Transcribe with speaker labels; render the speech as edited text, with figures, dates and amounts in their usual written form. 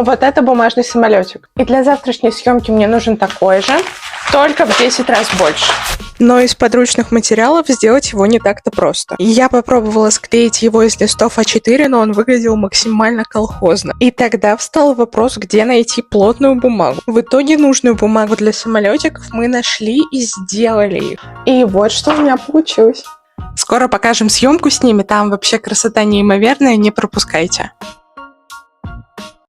Speaker 1: вот это бумажный самолетик. И для завтрашней съемки мне нужен такой же, только в 10 раз больше. Но из подручных материалов сделать его не так-то просто. Я попробовала склеить его из листов А4, но он выглядел максимально колхозно. И тогда встал вопрос, где найти плотную бумагу. В итоге нужную бумагу для самолетиков мы нашли и сделали их. И вот что у меня получилось. Скоро покажем съемку с ними, там вообще красота неимоверная, не пропускайте.